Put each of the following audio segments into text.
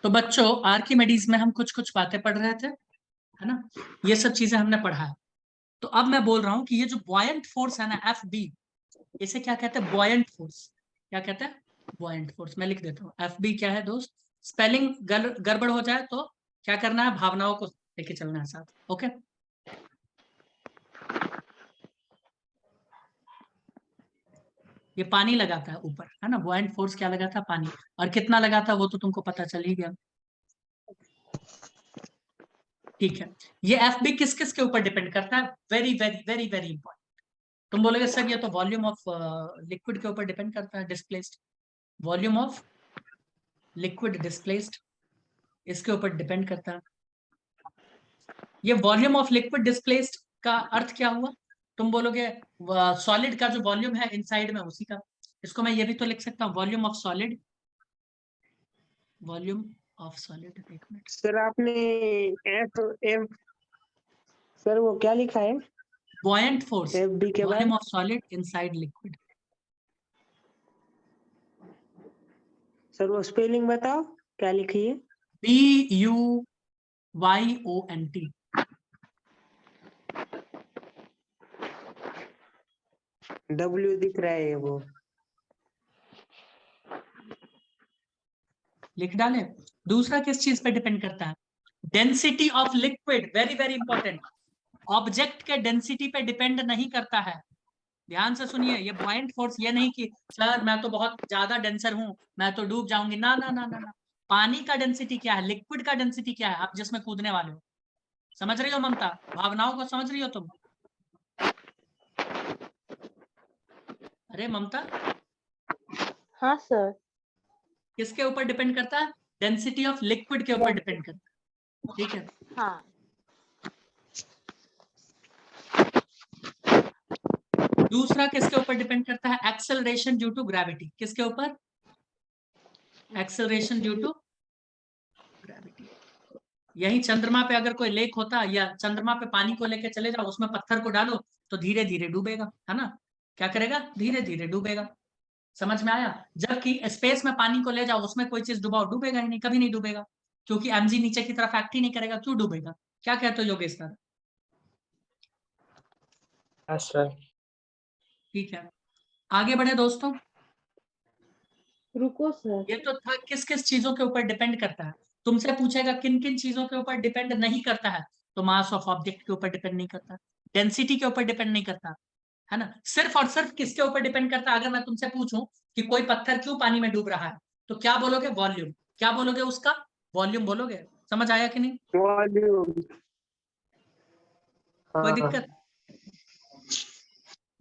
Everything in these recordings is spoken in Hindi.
तो बच्चों आर्किमिडीज में हम कुछ कुछ बातें पढ़ रहे थे, है ना। ये सब चीजें हमने पढ़ा है। तो अब मैं बोल रहा हूँ कि ये जो बॉयंट फोर्स है ना, एफ बी, इसे क्या कहते हैं? Buoyant force. क्या कहते हैं? Buoyant force. मैं लिख देता हूँ एफ बी क्या है दोस्त। स्पेलिंग गड़बड़ हो जाए तो क्या करना है? भावनाओं को लेके चलना है साथ। ओके, ये पानी लगाता है ऊपर, है ना। बॉयंट फोर्स क्या लगाता है? पानी। और कितना लगाता है वो तो तुमको पता चल ही गया। ठीक है, ये एफ बी किस किस के ऊपर डिपेंड करता है? Very very very very important. तुम बोलोगे सर ये तो वॉल्यूम ऑफ लिक्विड के ऊपर डिपेंड करता है, displaced. Volume of liquid displaced इसके ऊपर डिपेंड करता है। ये वॉल्यूम ऑफ लिक्विड डिस्प्लेस्ड का अर्थ क्या हुआ? तुम बोलोगे सॉलिड का जो वॉल्यूम है इनसाइड में उसी का। इसको मैं ये भी तो लिख सकता हूँ, volume of solid. Volume of solid, एक मिनट। सर आपने एफ एफ सर वो क्या लिखा है? बॉयंट फोर्स, एफ बी के बाद volume of solid inside liquid. Sir वो स्पेलिंग बताओ क्या लिखी है? BUYONT। डब्ल्यू दिख रहा है वो। लिख डाले। दूसरा किस चीज पे डिपेंड करता है? Density of liquid, very very important. Object के डेंसिटी पे डिपेंड नहीं करता है। ध्यान से सुनिए, ये बॉयंट फोर्स ये नहीं कि सर मैं तो बहुत ज्यादा डेंसर हूं, मैं तो डूब जाऊंगी। ना ना ना ना ना। पानी का डेंसिटी क्या है? लिक्विड का डेंसिटी क्या है? आप जिसमें कूदने वाले हो। समझ रही हो ममता? भावनाओं को समझ रही हो तुम? अरे ममता, हाँ सर। किसके ऊपर डिपेंड करता है? डेंसिटी ऑफ लिक्विड के ऊपर डिपेंड करता है। ठीक है। हाँ। दूसरा किसके ऊपर डिपेंड करता है? Acceleration due to gravity. किसके ऊपर? Acceleration due to gravity. यही चंद्रमा पे अगर कोई लेक होता या चंद्रमा पे पानी को लेके चले जाओ, उसमें पत्थर को डालो तो धीरे धीरे डूबेगा, है ना। क्या करेगा? धीरे धीरे डूबेगा। समझ में आया? जबकि स्पेस में पानी को ले जाओ, उसमें कोई चीज डुबाओ, डूबेगा ही नहीं, कभी नहीं डूबेगा। क्योंकि एमजी नीचे की तरफ एक्ट ही नहीं करेगा, क्यों डूबेगा? क्या कहते हो योगेश सर? सर ठीक है, आगे बढ़े दोस्तों। रुको सर। ये तो था किस किस चीजों के ऊपर डिपेंड करता है। तुमसे पूछेगा किन किन चीजों के ऊपर डिपेंड नहीं करता है, तो मास ऑफ ऑब्जेक्ट के ऊपर डिपेंड नहीं करता, डेंसिटी के ऊपर डिपेंड नहीं करता, है ना। सिर्फ और सिर्फ किसके ऊपर डिपेंड करता है? अगर मैं तुमसे पूछूं कि कोई पत्थर क्यों पानी में डूब रहा है, तो क्या बोलोगे? वॉल्यूम। क्या बोलोगे उसका? वॉल्यूम बोलोगे। समझ आया कि नहीं? वॉल्यूम। कोई हाँ दिक्कत?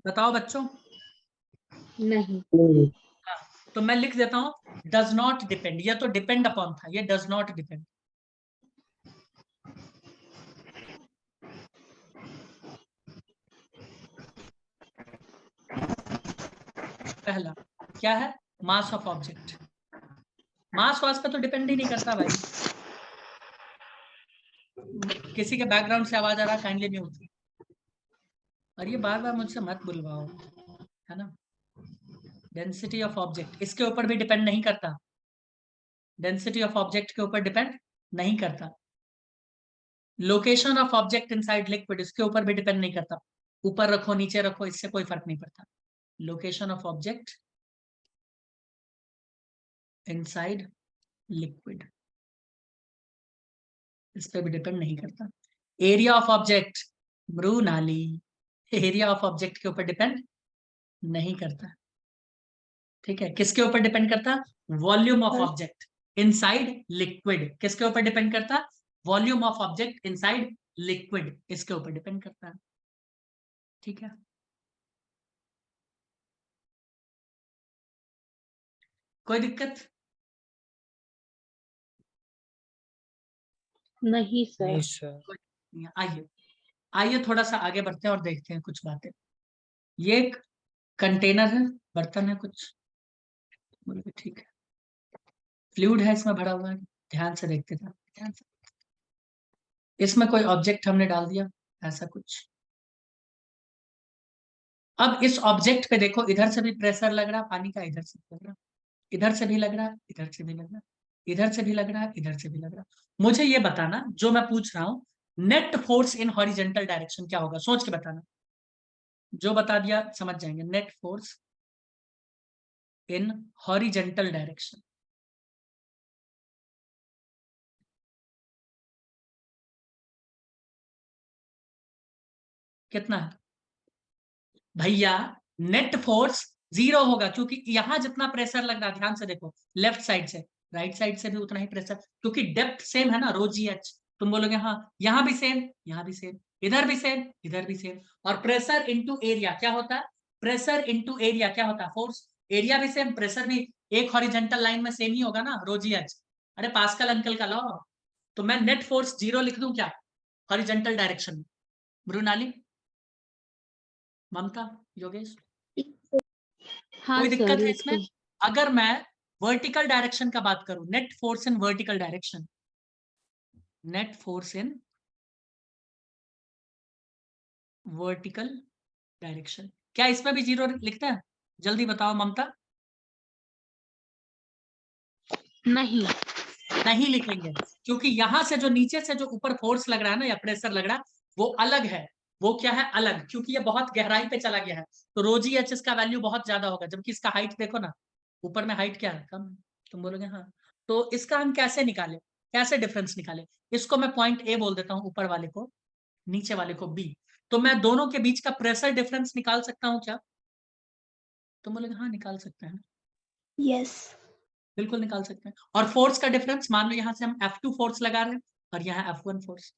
बताओ बच्चों। नहीं। हाँ, तो मैं लिख देता हूं डज नॉट डिपेंड। ये तो डिपेंड अपॉन था, ये डज नॉट डिपेंड। पहला क्या है? Mass of object. मास वास पे तो डिपेंड ही नहीं करता भाई। किसी के बैकग्राउंड से आवाज आ रहा है, काइंडली म्यूट। और ये बार बार मुझसे मत बुलवाओ, है ना। डेंसिटी ऑफ ऑब्जेक्ट इसके ऊपर भी डिपेंड नहीं करता। डेंसिटी ऑफ ऑब्जेक्ट के ऊपर डिपेंड नहीं करता। Location of object inside liquid इसके ऊपर भी डिपेंड नहीं करता। ऊपर रखो नीचे रखो, इससे कोई फर्क नहीं पड़ता। Location of object inside liquid इस पे भी डिपेंड नहीं करता। Area of object, Mrinali, area of object के ऊपर डिपेंड नहीं करता। ठीक है, किसके ऊपर डिपेंड करता? Volume of object inside liquid. किसके ऊपर डिपेंड करता? Volume of object inside liquid, इसके ऊपर डिपेंड करता है। ठीक है, कोई दिक्कत? नहीं सर। नहीं सर। कोई- आइए आइए थोड़ा सा आगे बढ़ते हैं और देखते हैं कुछ बातें। ये एक कंटेनर है, बर्तन है कुछ, बोले ठीक है। फ्लूइड है इसमें भरा हुआ है, ध्यान से देखते थे, ध्यान से। इसमें कोई ऑब्जेक्ट हमने डाल दिया, ऐसा कुछ। अब इस ऑब्जेक्ट पे देखो, इधर से भी प्रेशर लग रहा पानी का, इधर से लग रहा, इधर से भी लग रहा, इधर से भी लग रहा, इधर से भी लग रहा है, इधर से भी लग रहा है। मुझे ये बताना, जो मैं पूछ रहा हूं, net force in horizontal direction क्या होगा, सोच के बताना। जो बता दिया समझ जाएंगे। Net force in horizontal direction कितना है भैया? नेट फोर्स 0 होगा, क्योंकि यहां जितना प्रेशर लग रहा है, ध्यान से देखो, लेफ्ट साइड से राइट साइड से भी उतना ही प्रेशर, क्योंकि डेप्थ सेम है ना, रो जी एच। तुम बोलोगे हाँ, यहां भी सेम, यहां भी सेम, इधर भी सेम, इधर भी सेम। और प्रेशर इंटू एरिया क्या होता है? प्रेशर इंटू एरिया क्या होता है? फोर्स। एरिया भी सेम, प्रेशर भी एक हॉरिजेंटल लाइन में सेम ही होगा ना, रो जी एच। अरे पास्कल अंकल का लॉ। तो मैं नेट फोर्स 0 लिख दूं क्या हॉरिजेंटल डायरेक्शन में? मृणाली, ममता, योगेश, हाँ कोई सर, दिक्कत है लिख इसमें? दो। अगर मैं वर्टिकल डायरेक्शन का बात करूं, net force in vertical direction, net force in vertical direction, क्या इसमें भी 0 लिखते हैं? जल्दी बताओ ममता। नहीं। नहीं लिखेंगे, क्योंकि यहां से जो नीचे से जो ऊपर फोर्स लग रहा है ना, या प्रेशर लग रहा है, वो अलग है। वो क्या है? अलग, क्योंकि ये बहुत गहराई पे चला गया है। तो रोजी एच एस का वैल्यू बहुत ज्यादा होगा, जबकि इसका हाइट देखो ना, ऊपर में हाइट क्या है? कम है। तुम बोलोगे हाँ। तो इसका हम कैसे निकाले, कैसे डिफरेंस निकाले? इसको मैं पॉइंट ए बोल देता हूँ, ऊपर वाले को, नीचे वाले को बी। तो मैं दोनों के बीच का प्रेशर डिफरेंस निकाल सकता हूँ क्या? तुम बोलोगे हाँ, निकाल सकते हैं। यस। बिल्कुल निकाल सकते हैं। और फोर्स का डिफरेंस, मान लो यहाँ से हम F2 फोर्स लगा रहे हैं और यहाँ F1 फोर्स,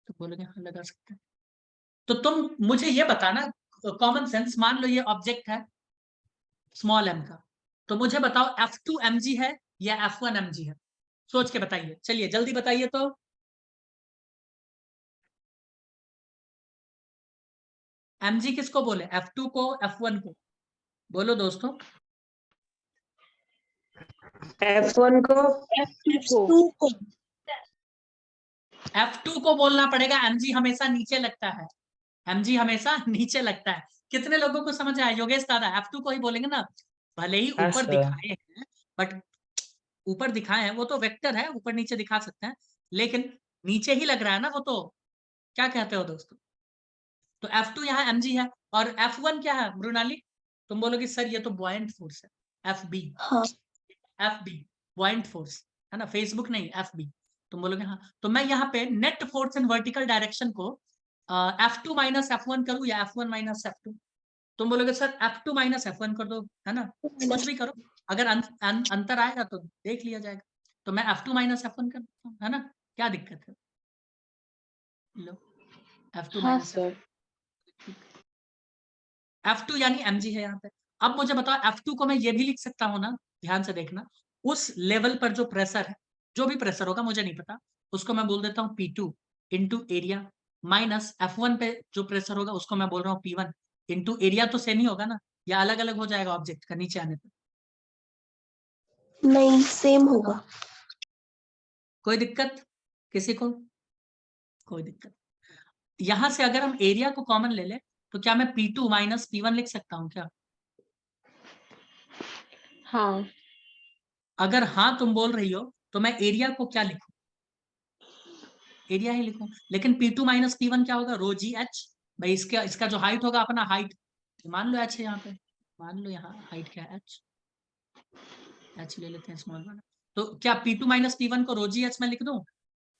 तो बोलोगे हाँ, लगा सकते हैं। तो तुम मुझे ये बताना, कॉमन सेंस, मान लो ये ऑब्जेक्ट है स्मॉल m का, तो मुझे बताओ F2 mg है या F1 mg है? सोच के बताइए, चलिए जल्दी बताइए। तो mg किसको बोले, F2 को, F1 को? बोलो दोस्तों। F1 को। F2 को। F2 को बोलना पड़ेगा, mg हमेशा नीचे लगता है, mg हमेशा नीचे लगता है। कितने लोगों को समझ आया? योगेश दादा, F2 को ही बोलेंगे ना, भले ही हाँ ऊपर सर। दिखाए हैं, बट ऊपर दिखाए हैं, वो तो वेक्टर है, ऊपर नीचे दिखा सकते हैं, लेकिन नीचे ही लग रहा है ना वो तो। क्या कहते हो दोस्तों? तो F2 यहाँ mg है, और F1 क्या है मृणाली? तुम बोलोगे सर ये तो बॉयंट फोर्स है, FB। हाँ। FB बॉयंट फोर्स है ना, फेसबुक नहीं, FB। तुम बोलोगे हाँ। तो मैं यहाँ पे net force in vertical direction को F2 माइनस F1 करूँ या F1 माइनस F2? तुम बोलोगे सर F2 माइनस F1 कर दो, है ना, कुछ भी करो, अगर अंतर आएगा तो देख लिया जाएगा। तो मैं F2 माइनस F1 कर देता हूँ, है ना, क्या दिक्कत है? लो, F2 हाँ माइनस सर। F2 यानी mg है यहाँ पे। अब मुझे बताओ, F2 को मैं ये भी लिख सकता हूँ ना, ध्यान से देखना, उस लेवल पर जो प्रेशर है, जो भी प्रेशर होगा मुझे नहीं पता, उसको मैं बोल देता हूँ P2 into area, minus F1 पे जो प्रेशर होगा उसको मैं बोल रहा हूँ P1 इंटू एरिया। तो सेम ही होगा ना, या अलग अलग हो जाएगा ऑब्जेक्ट का नीचे आने पर? नहीं, सेम होगा। कोई दिक्कत किसी को? कोई दिक्कत? यहां से अगर हम एरिया को कॉमन ले ले, तो क्या मैं P2 माइनस P1 लिख सकता हूँ क्या? हाँ। अगर हाँ तुम बोल रही हो, तो मैं एरिया को क्या लिखूं? एरिया ही लिखूं। लेकिन P2 माइनस P1 क्या होगा? रो जी एच। भाई इसका इसका जो हाइट होगा, अपना हाइट मान लो एच है यहाँ पे, मान लो यहाँ हाइट क्या है? एच। एच ले लेते हैं स्मॉल वाला। तो क्या P2 माइनस P1 को रो जी एच में लिख दूं?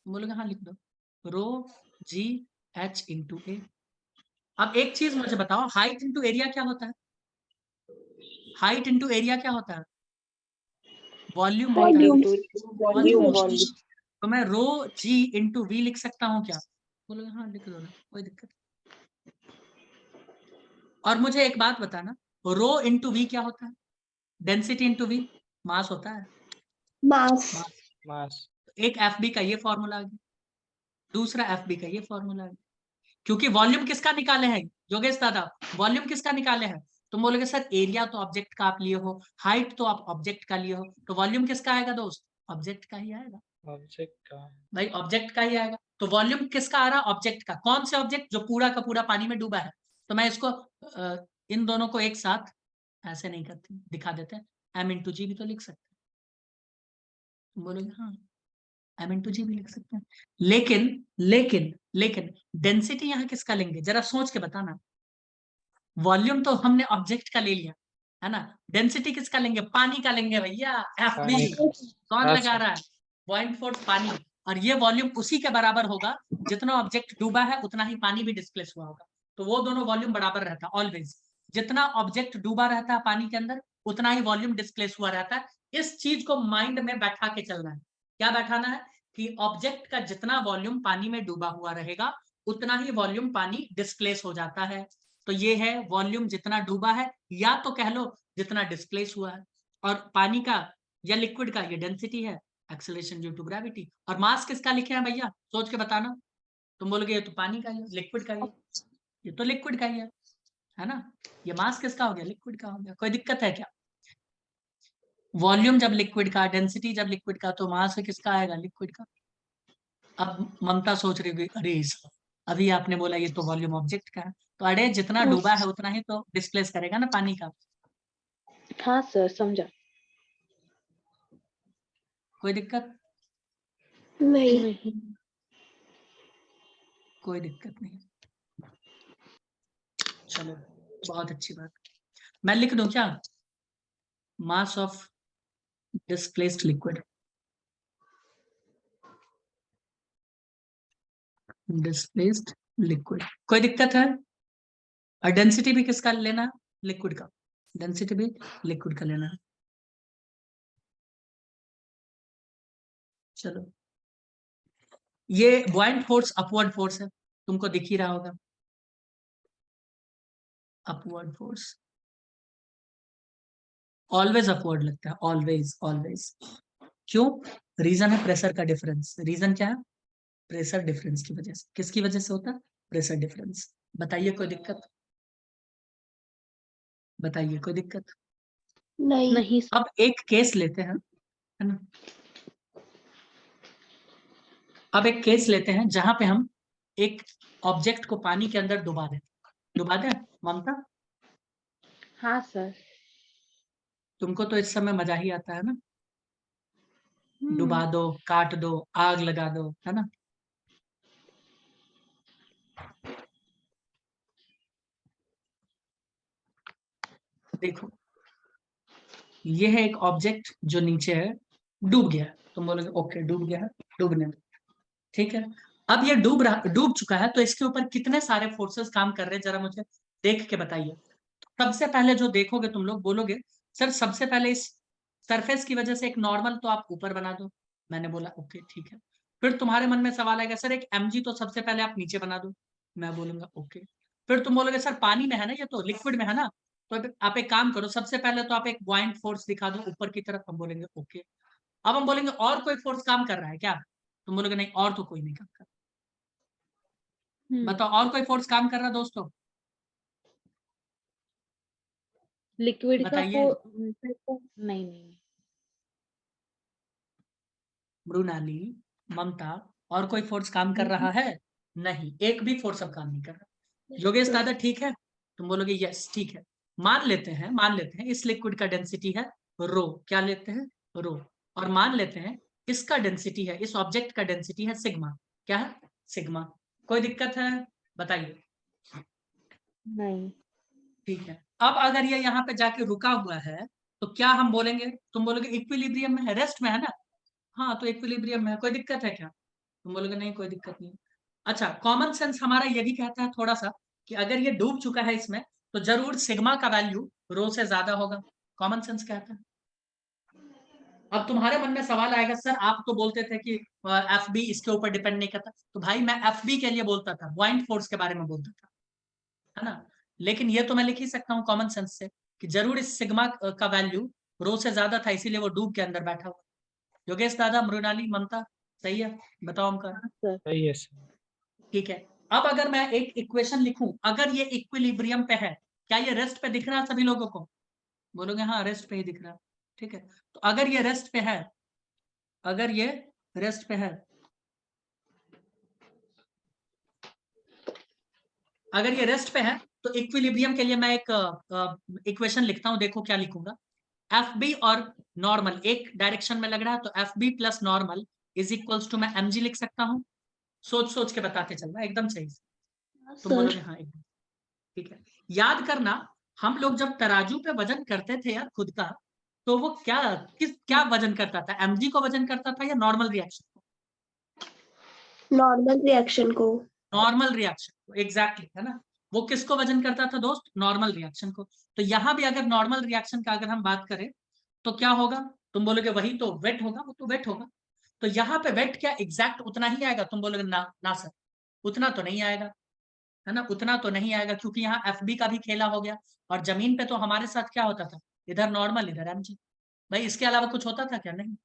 बोलोगे हाँ लिख दो, रो जी एच इंटू ए। अब एक चीज मुझे बताओ, हाइट इंटू एरिया क्या होता है? हाइट इंटू एरिया क्या होता है? वॉल्यूम होता है। वॉल्यूम होता है। तो मैं रो जी इंटू वी लिख सकता हूँ क्या? बोलोगे हाँ लिख दो ना, कोई दिक्कत। और मुझे एक बात बताना, रो इंटू वी क्या होता है? डेंसिटी इंटू वी, मास होता है। मास। मास। मास। एक एफ बी का ये फॉर्मूला आ गया, दूसरा एफ बी का ये फॉर्मूला आ गया। क्योंकि वॉल्यूम किसका निकाले हैं योगेश दादा? वॉल्यूम किसका निकाले हैं? तुम बोलोगे सर एरिया तो ऑब्जेक्ट का आप लिए हो, हाइट तो आप ऑब्जेक्ट का लिए हो, तो वॉल्यूम किसका आएगा दोस्त? ऑब्जेक्ट का ही आएगा ऑब्जेक्ट का। भाई, ऑब्जेक्ट का ही आएगा। तो वॉल्यूम किसका आ रहा? ऑब्जेक्ट का। कौन से ऑब्जेक्ट? जो पूरा का पूरा पानी में डूबा है। तो मैं इसको इन दोनों को एक साथ ऐसे नहीं करती, दिखा देते हैं, m इंटू जी भी तो लिख सकते हैं। बोलोगे हाँ m/g भी लिख सकते हैं, लेकिन लेकिन लेकिन डेंसिटी यहाँ किसका लेंगे, जरा सोच के बताना। वॉल्यूम तो हमने ऑब्जेक्ट का ले लिया है ना, डेंसिटी किसका लेंगे, पानी का लेंगे भैया, एफ बी। पानी का। कौन लगा अच्छा। रहा है, पॉइंट फोर्स पानी। और ये वॉल्यूम उसी के बराबर होगा जितना ऑब्जेक्ट डूबा है उतना ही पानी भी डिस्प्लेस हुआ होगा, तो वो दोनों वॉल्यूम बराबर रहता है ऑलवेज। जितना ऑब्जेक्ट डूबा रहता है पानी के अंदर उतना ही वॉल्यूम डिस्प्लेस हुआ रहता है। इस चीज को माइंड में बैठा के चलना है। क्या बैठाना है कि ऑब्जेक्ट का जितना वॉल्यूम पानी में डूबा हुआ रहेगा उतना ही वॉल्यूम पानी डिस्प्लेस हो जाता है। तो ये है वॉल्यूम जितना डूबा है, या तो कह लो जितना डिस्प्लेस हुआ है। और पानी का या लिक्विड का ये डेंसिटी है, एक्सेलरेशन ड्यू टू ग्रेविटी। और मास किसका लिखे हैं भैया, सोच के बताना। तुम बोलोगे ये तो पानी का ही है, लिक्विड का ही है, ये तो लिक्विड का ही है ना। ये मास किसका हो गया, लिक्विड का हो गया। कोई दिक्कत है क्या, वॉल्यूम जब लिक्विड का, डेंसिटी जब लिक्विड का, तो मास किसका आएगा, लिक्विड का। अब ममता सोच रही होगी अरे अभी आपने बोला ये तो वॉल्यूम ऑब्जेक्ट का है, तो अरे जितना डूबा है उतना ही तो डिस्प्लेस करेगा ना पानी का। हाँ सर समझा। कोई दिक्कत, नहीं। नहीं। कोई दिक्कत नहीं। चलो बहुत अच्छी बात। मैं लिख दूं क्या, mass of displaced liquid, displaced liquid. कोई दिक्कत है। और डेंसिटी भी किसका लेना है, लिक्विड का, डेंसिटी भी लिक्विड का लेना है। चलो ये बॉइंट फोर्स अपवर्ड फोर्स है, तुमको दिख ही रहा होगा, अपवर्ड फोर्स ऑलवेज अपवर्ड लगता है, ऑलवेज ऑलवेज। क्यों, रीजन है प्रेशर का डिफरेंस। रीजन क्या है, प्रेशर डिफरेंस की वजह से। किसकी वजह से होता है, प्रेशर डिफरेंस। बताइए कोई दिक्कत, बताइए कोई दिक्कत। नहीं। नहीं सर। अब एक केस लेते हैं, है ना। अब एक केस लेते हैं जहां पे हम एक ऑब्जेक्ट को पानी के अंदर डुबा दें ममता। हाँ सर। तुमको तो इस समय मजा ही आता है ना, डुबा दो, काट दो, आग लगा दो, है ना। देखो ये है एक ऑब्जेक्ट जो नीचे है, डूब गया है। तुम बोलोगे ओके डूब गया है, डूबने दो, ठीक है। अब ये डूब चुका है, तो इसके ऊपर कितने सारे फोर्सेस काम कर रहे हैं जरा मुझे देख के बताइए। सबसे पहले जो देखोगे तुम लोग बोलोगे सर सबसे पहले इस सरफेस की वजह से एक नॉर्मल तो आप ऊपर बना दो। मैंने बोला ओके ठीक है। फिर तुम्हारे मन में सवाल आएगा सर एक mg तो सबसे पहले आप नीचे बना दो। मैं बोलूंगा ओके। फिर तुम बोलोगे सर पानी में है ना, ये तो लिक्विड में है ना, तो आप एक काम करो, सबसे पहले तो आप एक बॉइंट फोर्स दिखा दो ऊपर की तरफ। हम बोलेंगे ओके। अब हम बोलेंगे और कोई फोर्स काम कर रहा है क्या, तुम बोलोगे नहीं और तो कोई नहीं काम कर रहा। बताओ और कोई फोर्स काम कर रहा है दोस्तों, लिक्विड का बताइए। नहीं नहीं। मृणाली, ममता, और कोई फोर्स काम कर रहा है, नहीं, एक भी फोर्स अब काम नहीं कर रहा। योगेश दादा ठीक है, तुम बोलोगे यस ठीक है। मान लेते हैं इस लिक्विड का डेंसिटी है रो, क्या लेते हैं, रो। और मान लेते हैं इसका डेंसिटी है, इस ऑब्जेक्ट का डेंसिटी है सिग्मा, क्या है, सिग्मा। कोई दिक्कत है, बताइए। नहीं। ठीक है। अब अगर ये यहाँ पे जाके रुका हुआ है तो क्या हम बोलेंगे, तुम बोलोगे इक्विलिब्रियम में है, रेस्ट में है ना। हाँ तो इक्विलिब्रियम में है, कोई दिक्कत है क्या, तुम बोलोगे नहीं कोई दिक्कत नहीं। अच्छा कॉमन सेंस हमारा ये भी कहता है थोड़ा सा कि अगर ये डूब चुका है इसमें तो जरूर सिग्मा का वैल्यू रो से ज्यादा होगा, कॉमन सेंस कहता है। अब तुम्हारे मन में सवाल आएगा सर आप तो बोलते थे कि एफ बी इसके ऊपर डिपेंड नहीं करता, तो भाई मैं एफ बी के लिए बोलता था, पॉइंट फोर्स के बारे में बोलता था, है ना। लेकिन ये तो मैं लिख ही सकता हूँ कॉमन सेंस से कि जरूर इस सिग्मा का वैल्यू रो से ज्यादा था, इसीलिए वो डूब के अंदर बैठा हुआ। योगेश दादा, मृणाली, ममता, सही है, बताओ हमका। सर सही है सर। ठीक है। अब अगर मैं एक इक्वेशन लिखूं, अगर ये इक्विलिब्रियम पे है, क्या ये रेस्ट पे दिख रहा है सभी लोगों को, बोलोगे हाँ रेस्ट पे ही दिख रहा है, ठीक है। तो अगर ये रेस्ट पे है, अगर ये रेस्ट पे है, अगर ये रेस्ट पे है तो इक्विलिब्रियम के लिए मैं एक इक्वेशन लिखता हूं, देखो क्या लिखूंगा। एफ बी और नॉर्मल एक डायरेक्शन में लग रहा है, तो F B plus normal is equals to मैं एम जी लिख सकता हूँ। सोच सोच के बताते चलना, एकदम सही से। तुम सर बोलोगे हाँ एकदम ठीक है। याद करना, हम लोग जब तराजू पे वजन करते थे यार खुद का, तो वो क्या वजन करता था? एमजी को वजन करता था या नॉर्मल रिएक्शन को? नॉर्मल रिएक्शन को। नॉर्मल रिएक्शन को, एग्जैक्टली, है ना। वो किसको वजन करता था दोस्त? नॉर्मल रिएक्शन को। तो यहां भी अगर नॉर्मल रिएक्शन का अगर हम बात करें तो क्या होगा? तुम बोलोगे वही तो वेट होगा, वो तो वेट होगा। तो यहाँ पे वेट क्या एग्जैक्ट उतना ही आएगा? तुम बोलोगे ना ना सर, उतना तो नहीं आएगा, है ना, उतना तो नहीं आएगा, क्योंकि यहाँ एफ बी का भी खेला हो गया। और जमीन पे तो हमारे साथ क्या होता था? इधर नॉर्मल इधर एमजी। भाई इसके अलावा कुछ होता था क्या? नहीं।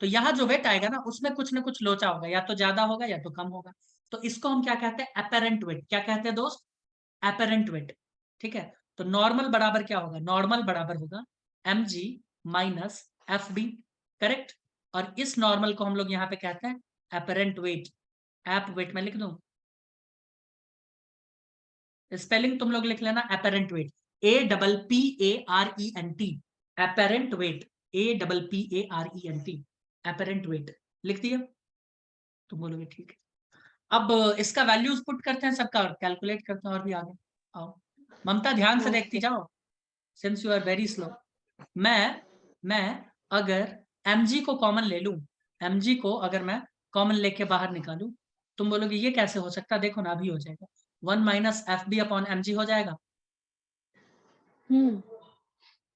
तो यहाँ जो वेट आएगा ना, उसमें कुछ ना कुछ लोचा होगा, या तो ज्यादा होगा या तो कम होगा। तो इसको हम क्या कहते हैं? Apparent weight. क्या कहते हैं दोस्त? Apparent weight. ठीक है। तो नॉर्मल बराबर क्या होगा? नॉर्मल बराबर होगा mg minus F B, correct. और इस नॉर्मल को हम लोग यहाँ पे कहते हैं एपेरेंट वेट। एप वेट में लिख दूं, स्पेलिंग तुम लोग लिख लेना, apparent weight, APPARENT, apparent weight, APPARENT, apparent weight लिख दिया। तुम बोलोगे ठीक है। अब इसका वैल्यूज पुट करते हैं सबका और कैलकुलेट करते हैं और भी आगे। आओ ममता, ध्यान से देखती जाओ, since you are very slow. मैं अगर mg को कॉमन ले लूं, mg को अगर मैं कॉमन लेके बाहर निकालूं, तुम बोलोगे ये कैसे हो सकता? देखो ना, अभी हो जाएगा 1 minus F B upon M G हो जाएगा।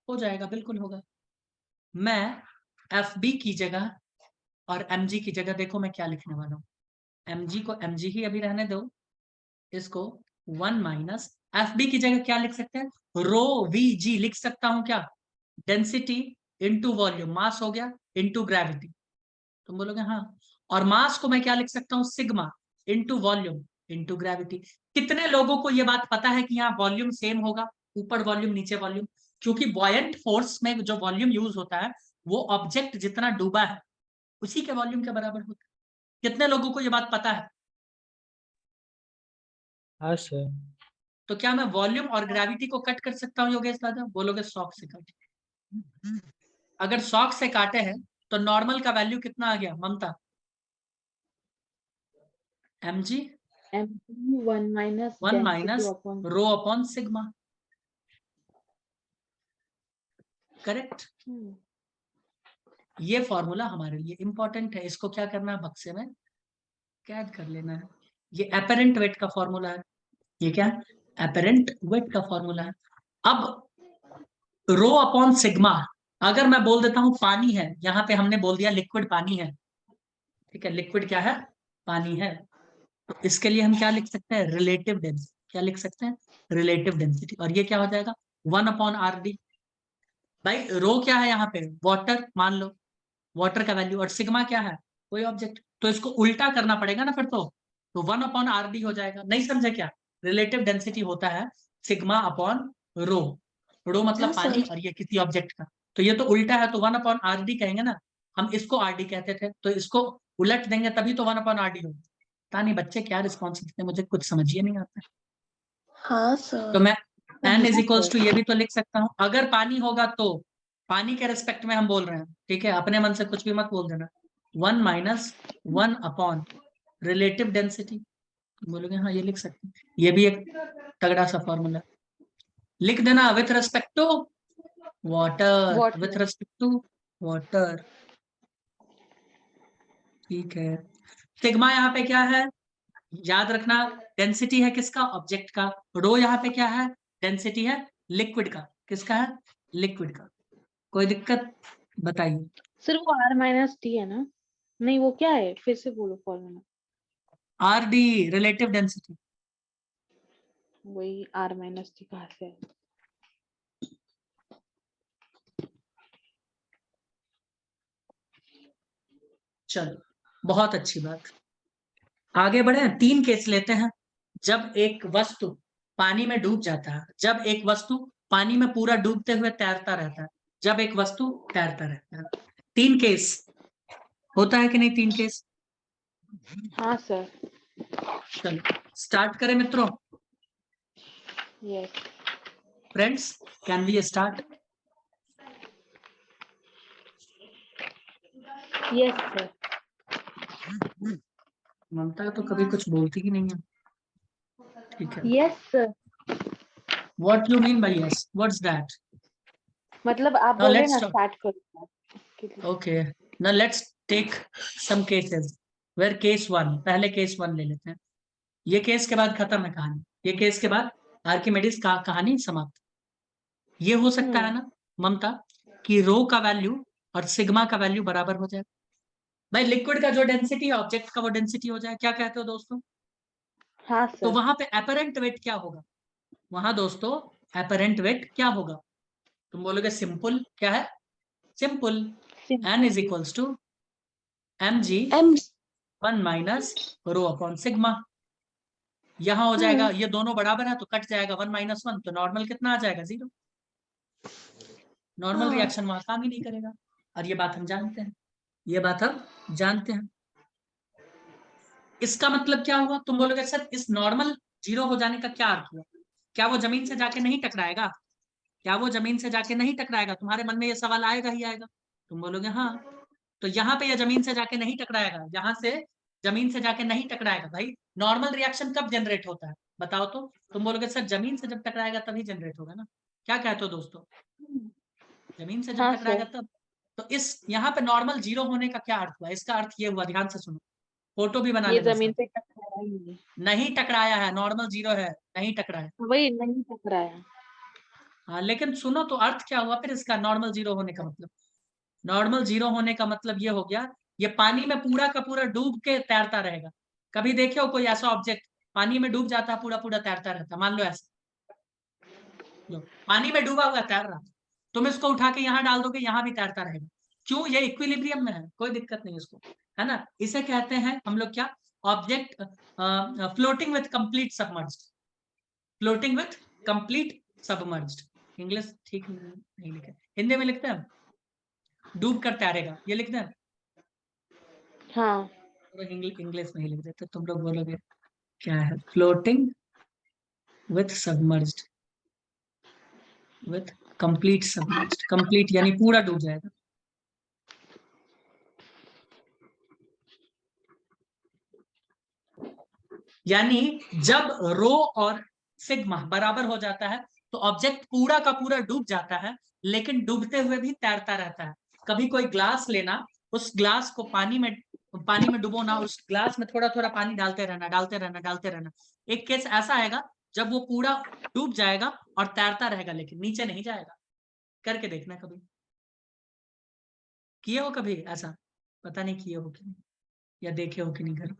हो जाएगा, बिल्कुल होगा। मैं एफ बी की जगह और एम जी की जगह देखो मैं क्या लिखने वाला हूँ। एम जी को एम जी ही अभी रहने दो, इसको 1 माइनस एफ बी की जगह क्या लिख सकते हैं? रो वी जी लिख सकता हूं क्या? डेंसिटी इंटू वॉल्यूम, मास हो गया इंटू ग्रेविटी। तुम बोलोगे हाँ। और मास को मैं क्या लिख सकता हूँ? Sigma into volume into gravity. कितने लोगों को यह बात पता है कि यहाँ वॉल्यूम सेम होगा, ऊपर वॉल्यूम नीचे वॉल्यूम? क्योंकि बॉयंट फोर्स में जो वॉल्यूम यूज होता है वो ऑब्जेक्ट जितना डूबा है उसी के वॉल्यूम के बराबर होता है। कितने लोगों को यह बात पता है? हाँ सर। तो क्या मैं वॉल्यूम और ग्रेविटी को कट कर सकता हूँ योगेश दादा? बोलोगे सॉक से काटे। अगर सॉक से काटे हैं तो नॉर्मल का वैल्यू कितना आ गया ममता? mg 1 minus 1 density minus upon rho upon sigma, correct. ये फॉर्मूला हमारे लिए इंपॉर्टेंट है, इसको क्या करना है? बक्से में कैद कर लेना है। ये एपेरेंट वेट का फॉर्मूला है। ये क्या? एपेरेंट वेट का फॉर्मूला है। अब रो अपॉन सिग्मा, अगर मैं बोल देता हूं पानी है, यहां पे हमने बोल दिया लिक्विड पानी है, ठीक है, लिक्विड क्या है? पानी है। तो इसके लिए हम क्या लिख सकते हैं? Relative density. क्या लिख सकते हैं? Relative density. और ये क्या हो जाएगा? 1 अपॉन आर डी। भाई रो क्या है यहाँ पे? वाटर मान लो, वाटर का वैल्यू। और सिग्मा क्या है? कोई ऑब्जेक्ट। तो इसको उल्टा करना पड़ेगा ना फिर तो 1 अपॉन आर डी हो जाएगा। नहीं समझे क्या? रिलेटिव डेंसिटी होता है सिग्मा अपॉन रो। रो मतलब हाँ पानी सर। और ये किसी ऑब्जेक्ट का, तो ये तो उल्टा है, तो 1 अपॉन आर डी कहेंगे ना। हम इसको आर डी कहते थे, तो इसको उलट देंगे तभी तो 1 अपॉन आर डी होगा। पता नहीं बच्चे क्या रिस्पॉन्स देते हैं, मुझे कुछ समझिए नहीं आता। हाँ तो सर। मैं एन इज हाँ इक्वल्स सर। टू ये भी तो लिख सकता हूँ। अगर पानी होगा तो पानी के रिस्पेक्ट में हम बोल रहे हैं, ठीक है, अपने मन से कुछ भी मत बोल देना। 1 माइनस 1 अपॉन रिलेटिव डेंसिटी। बोलोगे हाँ ये लिख सकते हैं, ये भी एक तगड़ा सा फॉर्मूला। लिख देना with respect to water, with water. Respect to water, ठीक है। सिग्मा यहाँ पे क्या है? याद रखना, डेंसिटी है किसका? ऑब्जेक्ट का। रो यहाँ पे क्या है? डेंसिटी है लिक्विड का। किसका है? लिक्विड का। कोई दिक्कत? बताइए। सर वो R माइनस टी है ना? नहीं, वो क्या है? फिर से बोलो formula. R D, relative density. वही R माइनस टी कहाँ से है? चलो, बहुत अच्छी बात। आगे बढ़े, 3 केस लेते हैं। जब एक वस्तु पानी में डूब जाता है, जब एक वस्तु पानी में पूरा डूबते हुए तैरता रहता है, जब एक वस्तु तैरता रहता है। 3 केस होता है कि नहीं? 3 केस। हाँ सर। चलो स्टार्ट करें मित्रों। Yes. Friends, can we start? Yes sir. Mamta तो कभी कुछ बोलती ही नहीं है। ठीक है, yes sir, what you mean by yes, what's that? मतलब आप नाउ बोले लेट्स ना टॉक. स्टार्ट करो उसके लिए। Okay, now let's take some cases where case one, पहले केस वन ले लेते हैं। ये केस के बाद खत्म है कहानी, ये केस के बाद आर्किमिडीज का कहानी समाप्त। ये हो सकता है ना ममता कि रो का वैल्यू और सिग्मा का वैल्यू बराबर हो जाए। भाई लिक्विड का जो डेंसिटी है ऑब्जेक्ट का वो डेंसिटी हो जाए, क्या कहते हो दोस्तों? हाँ तो सर। वहां पे एपरेंट वेट क्या होगा? वहां दोस्तों एपरेंट वेट क्या होगा? तुम बोलोगे सिंपल, क्या है? Simple, N is equals to mg M 1 minus rho upon sigma. यहां हो जाएगा, ये दोनों बराबर है तो कट जाएगा 1 माइनस 1, तो नॉर्मल कितना आ जाएगा? 0। नॉर्मल रिएक्शन वहां काम ही नहीं करेगा। और ये बात हम जानते हैं, ये बात हम जानते हैं। इसका मतलब क्या हुआ? तुम बोलोगे सर इस नॉर्मल 0 हो जाने का क्या अर्थ हुआ? क्या वो जमीन से जाके नहीं टकराएगा? क्या वो जमीन से जाके नहीं टकराएगा? तुम्हारे मन में ये सवाल आएगा ही आएगा। तुम बोलोगे हाँ, तो यहाँ पे ये जमीन से जाके नहीं टकराएगा, यहाँ से जमीन से जाके नहीं टकराएगा। भाई नॉर्मल रिएक्शन कब जनरेट होता है बताओ तो? तुम बोलोगे सर जमीन से जब टकराएगा तभी जनरेट होगा ना। क्या कहते हो दोस्तों? जमीन से जब हाँ टकराएगा सर। तब। तो इस यहाँ पे नॉर्मल 0 होने का क्या अर्थ हुआ? इसका अर्थ ये हुआ, ध्यान से सुनो, फोटो भी बना ये लेना जमीन सब। पे टकराया ही नहीं। नहीं टकराया है, नॉर्मल 0 है, नहीं टकराया। वही नहीं टकराया। हाँ लेकिन सुनो तो अर्थ क्या हुआ फिर इसका, नॉर्मल 0 होने का मतलब? नॉर्मल 0 होने का मतलब ये हो गया, ये पानी में पूरा का पूरा डूब के तैरता रहेगा। कभी देखे हो कोई ऐसा ऑब्जेक्ट पानी में डूब जाता है पूरा पूरा तैरता रहता? मान लो ऐसा, लो पानी में डूबा हुआ तैर रहा, तुम इसको उठा के यहाँ डाल दोगे, यहाँ भी तैरता रहेगा। क्यों? ये इक्विलिब्रियम में है, कोई दिक्कत नहीं इसको, है ना। इसे कहते हैं हम लोग क्या? Object floating with complete submerged. Floating with complete submerged. English ठीक नहीं लिखे, हिंदी में लिखते हैं डूब कर तैरेगा, ये लिखते हैं। हाँ। इंग्लिश में ही लिख देते, तुम लोग बोलोगे क्या है? Floating with submerged, with complete submerged. Complete यानी पूरा डूब जाएगा। यानी जब रो और सिग्मा बराबर हो जाता है तो ऑब्जेक्ट पूरा का पूरा डूब जाता है, लेकिन डूबते हुए भी तैरता रहता है। कभी कोई ग्लास लेना, उस ग्लास को पानी में डुबोना, उस ग्लास में थोड़ा थोड़ा पानी डालते रहना, डालते रहना, डालते रहना। एक केस ऐसा आएगा जब वो पूरा डूब जाएगा और तैरता रहेगा, लेकिन नीचे नहीं जाएगा। करके देखना कभी, किए हो कभी ऐसा? पता नहीं किए हो कि नहीं, या देखे हो कि नहीं घर।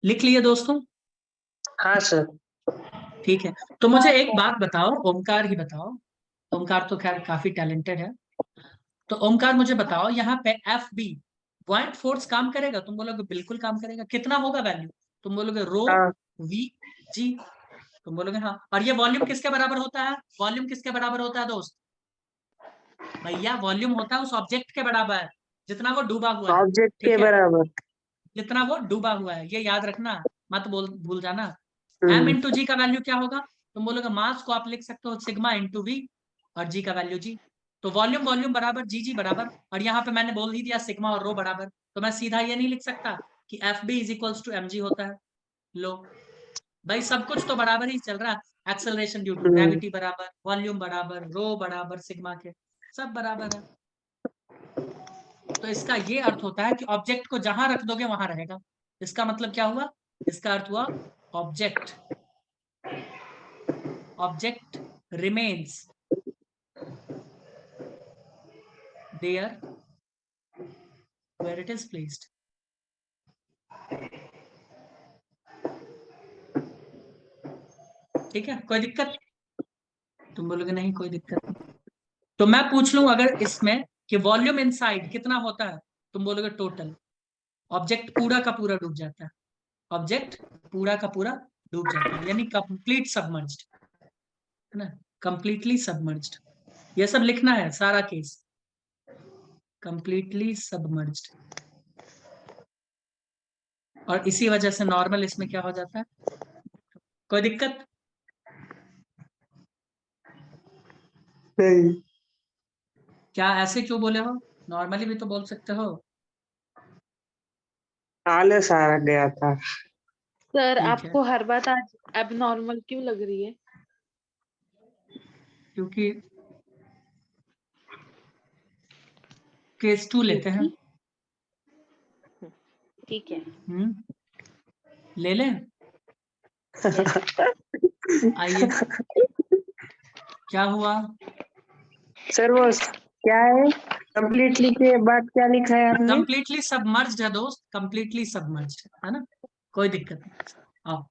लिख लिए दोस्तों? हाँ सर। ठीक है, तो मुझे एक बात बताओ, ओमकार ही बताओ, ओमकार तो खैर काफी टैलेंटेड है। तो ओमकार मुझे बताओ, यहाँ पे एफ बी पॉइंट फोर्स काम करेगा? तुम बोलोगे बिल्कुल काम करेगा। कितना होगा वैल्यू? तुम बोलोगे रो हाँ वी जी, तुम बोलोगे हाँ। और ये वॉल्यूम किसके बराबर होता है? वॉल्यूम किसके बराबर होता है दोस्त? भैया वॉल्यूम होता है उस ऑब्जेक्ट के बराबर जितना वो डूबा हुआ है। ऑब्जेक्ट के ठीक है, बराबर। जितना वो डूबा हुआ है, ये याद रखना, मत भूल जाना। एम हम्म, इंटू जी का वैल्यू क्या होगा? तुम बोलोगे मास को आप लिख सकते हो सिग्मा इंटू वी, और जी का वैल्यू जी। तो वॉल्यूम वॉल्यूम बराबर जी जी बराबर, और यहाँ पे मैंने बोल ही दिया सिग्मा और रो बराबर, तो मैं सीधा ये नहीं लिख सकता कि F B is equals to M G होता है? लो भाई सब कुछ तो बराबर ही चल रहा है। Acceleration due to hmm, gravity बराबर, वॉल्यूम बराबर, रो बराबर सिग्मा के, सब बराबर है। तो इसका ये अर्थ होता है कि ऑब्जेक्ट को जहां रख दोगे वहां रहेगा। इसका मतलब क्या हुआ? इसका अर्थ हुआ object object remains there where it is placed। ठीक है, कोई दिक्कत? तुम बोलोगे नहीं कोई दिक्कत नहीं। तो मैं पूछ लूं अगर इसमें कि वॉल्यूम इनसाइड कितना होता है? तुम बोलोगे टोटल। ऑब्जेक्ट पूरा का पूरा डूब जाता है, ऑब्जेक्ट पूरा का पूरा डूब जाता है, यानी कंप्लीट सबमर्ज्ड, है ना, कंप्लीटली सबमर्ज्ड। ये सब लिखना है सारा केस, कंप्लीटली सबमर्ज्ड। और इसी वजह से नॉर्मल इसमें क्या हो जाता है? कोई दिक्कत? नहीं, क्या ऐसे क्यों बोले हो? नॉर्मली भी तो बोल सकते हो। आलस आ गया था। सर ठीक है, आपको हर बात आज एबनॉर्मल क्यों लग रही है? क्योंकि केस 2 लेते हैं। ठीक है। ले लें? आइए, क्या हुआ? सर वो क्या है, कंप्लीटली के बाद क्या लिखा है आपने? कंप्लीटली सबमर्ज्ड है दोस्त, कंप्लीटली सबमर्ज्ड है ना, कोई दिक्कत नहीं। आओ,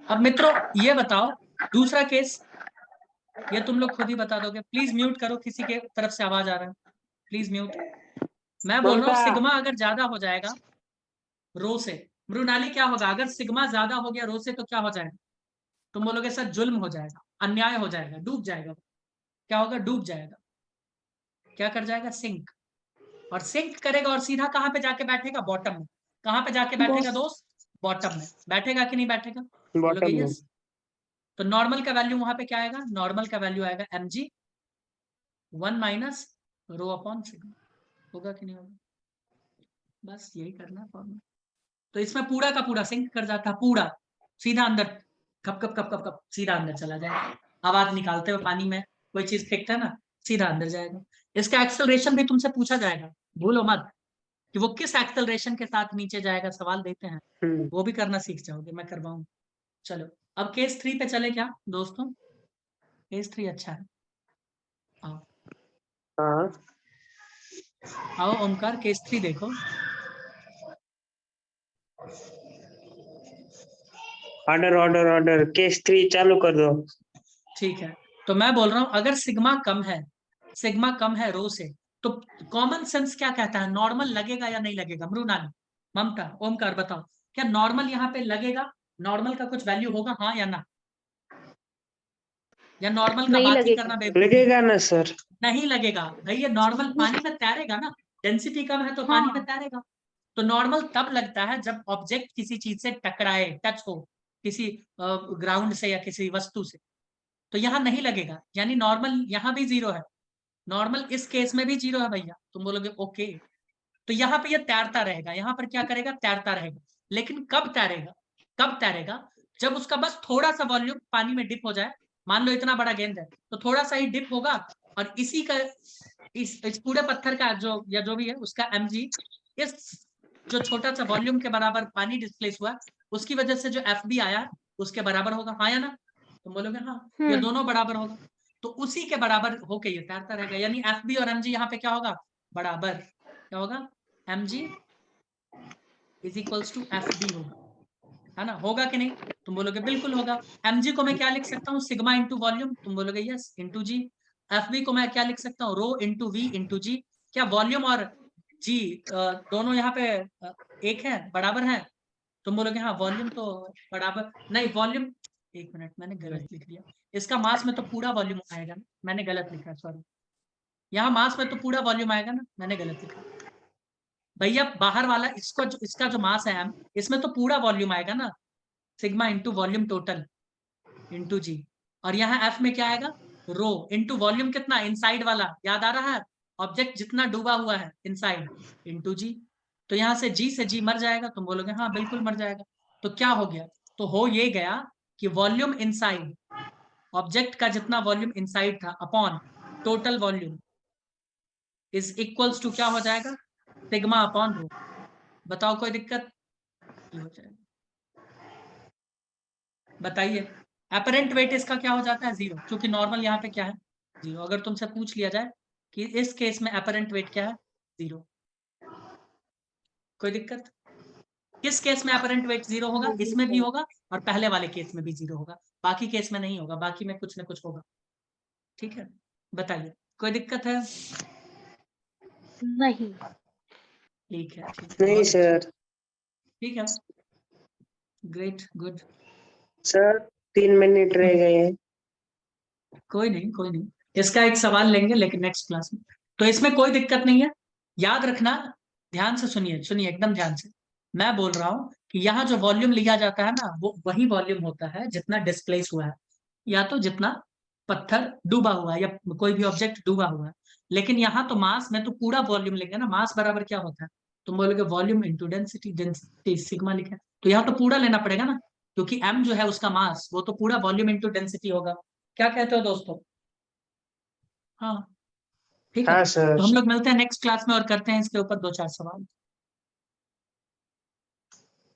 अब मित्रों ये बताओ, दूसरा केस ये तुम लोग खुद ही बता दोगे। प्लीज म्यूट करो, किसी के तरफ से आवाज आ रहा है, प्लीज म्यूट। मैं बोल रहा हूँ ममता, सिग्मा अगर ज्यादा हो जाएगा रो से, मृणाली क्या होगा अगर सिग्मा ज्यादा हो गया रो से, तो क्या हो जाएगा? तुम बोलोगे सर जुल्म हो जाएगा, अन्याय हो जाएगा, डूब जाएगा। क्या होगा? डूब जाएगा। क्या कर जाएगा? सिंक। और सिंक करेगा और सीधा कहां पे जाके बैठेगा? बॉटम में। कहां पे जाके बैठेगा दोस्त? बॉटम में। बैठेगा कि नहीं बैठेगा? बोलोगे बॉटम में। यस। तो नॉर्मल का वैल्यू वहां पे क्या आएगा? नॉर्मल का वैल्यू आएगा mg 1 minus rho upon sigma. होगा कि नहीं होगा? बस यही करना है फॉर्मूला। तो इसमें पूरा का पूरा सिंक कर जाता है, पूरा सीधा अंदर, cup cup cup cup cup सीधा अंदर चला जाएगा। आवाज निकालते हुए पानी में कोई चीज फेंकता है ना, सीधा अंदर जाएगा। इसका एक्सेलरेशन भी तुमसे पूछा जाएगा, भूलो मत कि वो किस एक्सेलरेशन के साथ नीचे जाएगा, सवाल देते हैं, वो भी करना सीख जाओगे, मैं करवाऊं। चलो अब केस 3 पे चले क्या दोस्तों? केस 3 अच्छा है। आओ हाँ, आओ ओमकार, केस 3 देखो। ऑर्डर ऑर्डर ऑर्डर, केस 3 चालू कर दो। ठीक है, तो मैं बोल रहा हूं अगर सिग्मा कम है रो से, तो कॉमन सेंस क्या कहता है? नॉर्मल लगेगा या नहीं लगेगा? मृणाली, ममता, ओमकार बताओ, क्या नॉर्मल यहाँ पे लगेगा? नॉर्मल का कुछ वैल्यू होगा, हाँ या ना? या नॉर्मल का नहीं बात ही लगेगा। करना बेवकूफी? लगेगा ना सर? नहीं लगेगा भाई, ये नॉर्मल पानी में तैरेगा ना, डेंसिटी कम है तो पानी में हाँ तैरेगा। तो नॉर्मल तब लगता है जब ऑब्जेक्ट किसी चीज से टकराए, टच हो, किसी ग्राउंड से या किसी वस्तु से। तो यहाँ नहीं लगेगा, यानी नॉर्मल यहाँ भी 0 है, नॉर्मल इस केस में भी 0 है भैया। तुम बोलोगे ओके, तो यहाँ पे ये तैरता रहेगा, यहाँ पर क्या करेगा? तैरता रहेगा। लेकिन कब तैरेगा? कब तैरेगा? जब उसका बस थोड़ा सा वॉल्यूम पानी में डिप हो जाए। मान लो इतना बड़ा गेंद है, तो थोड़ा सा ही डिप होगा, और इसी का इस पूरे पत्थर का जो या जो भी है उसका mg, इस जो छोटा सा वॉल्यूम के बराबर पानी डिस्प्लेस हुआ, उसकी वजह से जो fb आया उसके बराबर होगा, हाँ या ना? तुम बोलोगे हाँ, ये दोनों बराबर होगा। तो उसी के बराबर होके ये तैरता रहेगा, यानी fb और mg यहाँ पे क्या होगा? बराबर। क्या होगा? mg is equals to fb होगा, है ना? होगा कि नहीं? तुम बोलोगे बिल्कुल होगा। mg को मैं क्या लिख सकता हूँ? Sigma into volume. तुम बोलोगे यस, इंटू जी। fb को मैं क्या लिख सकता हूँ? रो इंटू वी इंटू जी। क्या वॉल्यूम और जी दोनों यहाँ पे एक है, बराबर है? तुम बोलोगे हाँ, वॉल्यूम तो बराबर नहीं, वॉल्यूम, एक मिनट मैंने गलत लिख दिया। इसका मास में तो पूरा वॉल्यूम आएगा ना, मैंने गलत लिखा, सॉरी। यहाँ मास में तो पूरा वॉल्यूम आएगा ना, मैंने गलत लिखा भैया। बाहर वाला इसको इसका जो मास है m, इसमें तो पूरा वॉल्यूम आएगा ना, sigma into volume total into g. और यहाँ एफ में क्या आएगा? रो इंटू वॉल्यूम, कितना? इनसाइड वाला, याद आ रहा है? ऑब्जेक्ट जितना डूबा हुआ है इनसाइड, इंटू जी। तो यहाँ से जी से जी मर जाएगा। तुम बोलोगे हाँ बिल्कुल मर जाएगा। तो क्या हो गया? तो हो ये गया कि वॉल्यूम इनसाइड, ऑब्जेक्ट का जितना वॉल्यूम इनसाइड था upon total volume is equals to क्या हो जाएगा? Sigma upon rho. बताओ कोई दिक्कत? ये हो जाएगा, बताइए। अपरेंट वेट इसका क्या हो जाता है? 0, क्योंकि नॉर्मल यहाँ पे क्या है? 0। अगर तुमसे पूछ लिया जाए कि इस केस में अपरेंट वेट क्या है? 0। कोई दिक्कत? किस केस में अपरेंट वेट 0 होगा? इसमें भी होगा और पहले वाले केस में भी 0 होगा, बाकी केस में नहीं होगा, बाकी में कुछ ना कुछ होगा। ठीक है, बताइए कोई दिक्कत है? नहीं। ठीक है, ठीक है, नहीं बहुत अच्छा, सर। ठीक है, ग्रेट, गुड। सर 3 मिनट रह गए हैं। कोई नहीं, कोई नहीं, इसका एक सवाल लेंगे लेकिन नेक्स्ट क्लास में। तो इसमें कोई दिक्कत नहीं है, याद रखना, ध्यान से सुनिए, सुनिए एकदम ध्यान से। मैं बोल रहा हूं कि यहाँ जो वॉल्यूम लिया जाता है ना, वो वही वॉल्यूम होता है जितना डिस्प्लेस हुआ है, या तो जितना पत्थर डूबा हुआ है या कोई भी ऑब्जेक्ट डूबा हुआ है, लेकिन यहाँ तो मास में तो पूरा वॉल्यूम लेंगे ना, मास बराबर क्या होता है, तुम बोलोगे volume into density, density sigma लिखा है, तो यहाँ तो पूरा लेना पड़ेगा ना, क्योंकि m जो है उसका मास, वो तो पूरा वॉल्यूम इंटू डेंसिटी होगा। क्या कहते हो दोस्तों? हाँ ठीक है, हाँ सर। तो हम लोग मिलते हैं नेक्स्ट क्लास में और करते हैं इसके ऊपर 2-4 सवाल।